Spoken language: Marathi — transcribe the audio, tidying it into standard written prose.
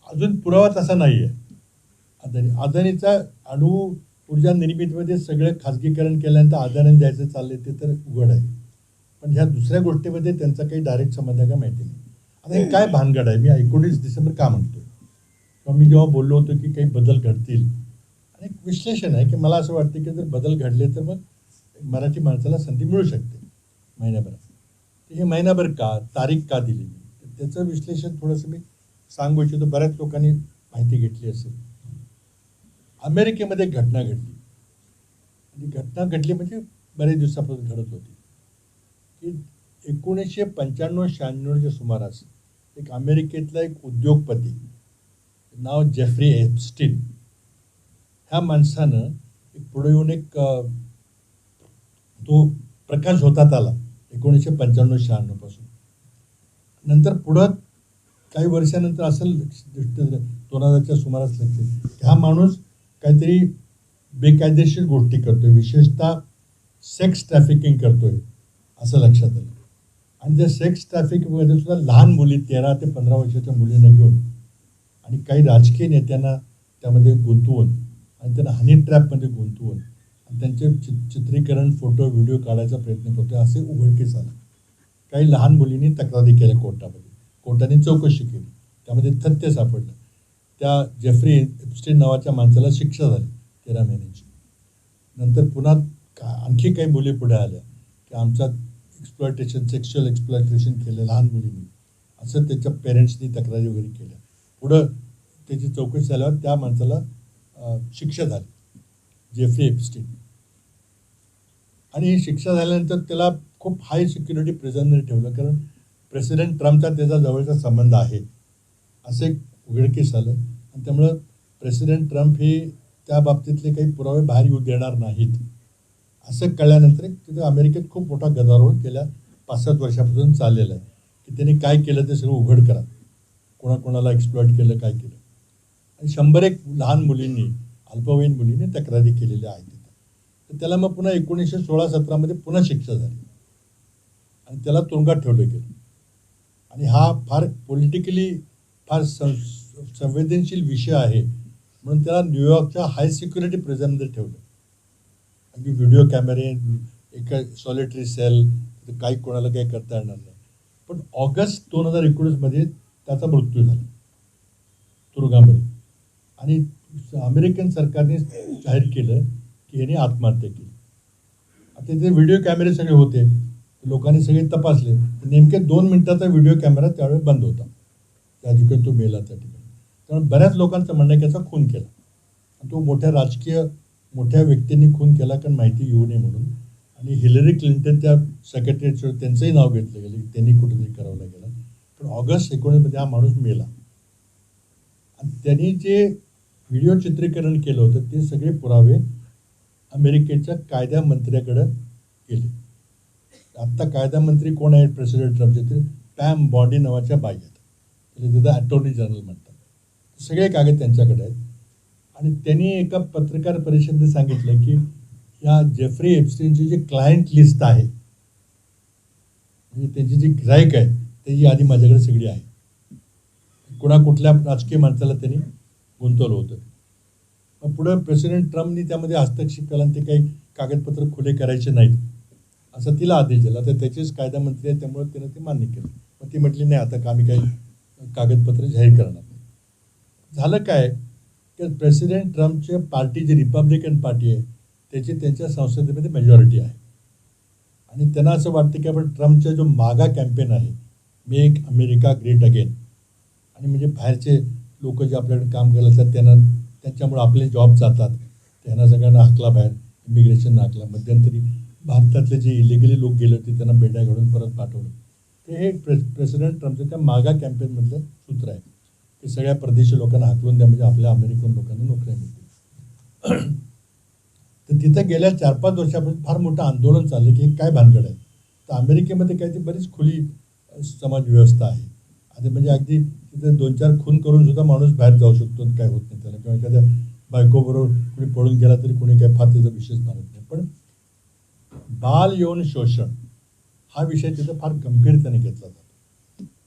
अजून पुरावा तसा नाही आहे. अदानीचा अणु ऊर्जा निर्मितीमध्ये सगळं खाजगीकरण केल्यानंतर अदानी द्यायचं चाललंय ते तर उघड आहे. पण ह्या दुसऱ्या गोष्टीमध्ये त्यांचा काही डायरेक्ट संबंध आहे का माहिती नाही. आता हे काय भानगड आहे, मी 19 डिसेंबर का म्हणतोय, किंवा मी जेव्हा बोललो होतो की काही बदल घडतील, आणि एक विश्लेषण आहे की मला असं वाटतं की जर बदल घडले तर मग मराठी माणसाला संधी मिळू शकते महिन्याभरात. हे महिनाभर का, तारीख का दिली, त्याचं विश्लेषण थोडंसं मी सांगू इच्छितो. बऱ्याच लोकांनी माहिती घेतली असेल. अमेरिकेमध्ये घटना घडली, आणि घटना घडली म्हणजे बरेच दिवसापासून घडत होती की 1995-96च्या सुमारास एक अमेरिकेतला एक उद्योगपती नाव जेफ्री एप्स्टीन, ह्या माणसानं एक पुढे येऊन एक तो प्रकाश होतात आला 1995-96 पासून. नंतर पुढं काही वर्षानंतर असं 2000च्या सुमारास लक्षात हा माणूस काहीतरी बेकायदेशीर गोष्टी करतोय, विशेषतः सेक्स ट्रॅफिकिंग करतोय असं लक्षात आलं. आणि त्या सेक्स ट्रॅफिकिंगमध्ये सुद्धा लहान मुली 13 ते 15 वर्षाच्या मुलींना घेऊन आणि काही राजकीय नेत्यांना त्यामध्ये गुंतवून आणि त्यांना हनी ट्रॅपमध्ये गुंतवून आणि त्यांचे चित्रीकरण, फोटो, व्हिडिओ काढायचा प्रयत्न करतोय असे उघडकीस आलं. काही लहान मुलींनी तक्रारी केल्या कोर्टामध्ये, कोर्टाने चौकशी केली, त्यामध्ये तथ्य सापडलं. त्या जेफ्री एप्स्टीन नावाच्या माणसाला शिक्षा झाली 13 महिन्याची. नंतर पुन्हा आणखी काही मुली पुढे आल्या की आमचा एक्सप्लॉयटेशन, सेक्शुअल एक्सप्लॉयटेशन केलं लहान मुलींनी, असं त्याच्या पेरेंट्सनी तक्रारी वगैरे केल्या. पुढं त्याची चौकशी झाल्यावर त्या माणसाला शिक्षा झाली, जेफ्री एप्स्टीन. आणि ही शिक्षा झाल्यानंतर त्याला खूप हाय सिक्युरिटी प्रिझनमध्ये ठेवलं, कारण प्रेसिडेंट ट्रम्पचा त्याचा जवळचा संबंध आहे असं एक उघडकीस आलं. आणि त्यामुळं प्रेसिडेंट ट्रम्प हे त्या बाबतीतले काही पुरावे बाहेर येऊ देणार नाहीत असं कळल्यानंतर तिथं अमेरिकेत खूप मोठा गदारोळ गेल्या 5-7 वर्षापासून चाललेला आहे की त्यांनी काय केलं ते सगळं उघड करा, कोणाकोणाला एक्सप्लॉइट केलं, काय केलं. आणि 101 लहान मुलींनी, अल्पवयीन मुलींनी तक्रारी केलेल्या आहेत तिथं. तर त्याला मग पुन्हा 1916-17 पुन्हा शिक्षा झाली आणि त्याला तुरुंगात ठेवलं गेलं. आणि हा फार पॉलिटिकली फार संवेदनशील विषय आहे म्हणून त्याला न्यूयॉर्कच्या हाय सिक्युरिटी प्रिझनमध्ये ठेवलं. अगदी व्हिडिओ कॅमेरे, एका सॉलिटरी सेल, काही कोणाला काही करता येणार नाही. पण ऑगस्ट 2019 त्याचा मृत्यू झाला तुरुंगामध्ये. आणि अमेरिकन सरकारने जाहीर केलं की ह्याने आत्महत्या केली. आता ते व्हिडिओ कॅमेरे सगळे होते, लोकांनी सगळे तपासले, नेमके 2 मिनिटाचा व्हिडिओ कॅमेरा त्यावेळी बंद होता त्या ठिकाणी तो मेला त्या ठिकाणी. त्यामुळे बऱ्याच लोकांचं म्हणणं की याचा खून केला. तो मोठ्या राजकीय मोठ्या व्यक्तींनी खून केला, कारण माहिती येऊ नये म्हणून. आणि हिलरी क्लिंटन त्या सेक्रेटरीच्या त्यांचंही नाव घेतलं गेलं की त्यांनी कुठेतरी करावला गेला. पण ऑगस्ट 19 हा माणूस मेला. आणि त्यांनी जे व्हिडिओ चित्रीकरण केलं होतं ते सगळे पुरावे अमेरिकेच्या कायदा मंत्र्याकडे गेले. आत्ता कायदा मंत्री कोण आहेत प्रेसिडेंट ट्रम्पचे, ते पॅम बॉडी नावाच्या बाई आहेत, त्याला तिथं अटॉर्नी जनरल म्हणतात. सगळे कागद त्यांच्याकडे आहेत. आणि त्यांनी एका पत्रकार परिषदेत सांगितलं की या जेफ्री एप्स्टीनची जी क्लायंट लिस्ट आहे, म्हणजे त्यांची जी गिराईक आहे त्याची यादी माझ्याकडे सगळी आहे. कुठल्या राजकीय माणसाला त्यांनी गुंतवलं होतं. मग पुढं प्रेसिडेंट ट्रम्पनी त्यामध्ये हस्तक्षेप केला आणि ते काही कागदपत्र खुले करायचे नाहीत असं तिला आदेश दिला. तर त्याचेच कायदा मंत्री आहे, त्यामुळे त्यानं ते मान्य केलं. मग ती म्हटली नाही, आता आम्ही काही कागदपत्र जाहीर करणार नाही. झालं काय की प्रेसिडेंट ट्रम्पच्या पार्टी जी रिपब्लिकन पार्टी आहे त्याची त्यांच्या संसदेमध्ये मेजॉरिटी आहे. आणि त्यांना असं वाटतं की आपण ट्रम्पचा जो मागा कॅम्पेन आहे, मेक अमेरिका ग्रेट अगेन, आणि म्हणजे बाहेरचे लोक जे आपल्याकडे काम करायला तर त्यांच्यामुळे आपले जॉब जातात, त्यांना सगळ्यांना हाकला बाहेर, इमिग्रेशन हाकला. मध्यंतरी भारतातले जे इलिगली लोक गेले होते त्यांना बेड्या घालून परत पाठवलं. ते हे प्रेसिडेंट ट्रम्पचं त्या मागा कॅम्पेनमधलं सूत्र आहे की सगळ्या परदेशी लोकांना हाकलून द्या म्हणजे आपल्या अमेरिकन लोकांना नोकऱ्या मिळतील. तर तिथं गेल्या 4-5 वर्षापासून फार मोठं आंदोलन चाललं की हे काय भानगड आहे. तर अमेरिकेमध्ये काय ती बरीच खुली समाज व्यवस्था आहे. आणि म्हणजे अगदी तिथे 2-4 खून करून सुद्धा माणूस बाहेर जाऊ शकतो, काय होत नाही त्याला. किंवा एखाद्या बायकोबरोबर कुणी पळून गेला तरी कोणी काय फार त्याचा विशेष मानत नाही. पण बाल यौन शोषण हा विषय तिथं फार गंभीरतेने घेतला जातो.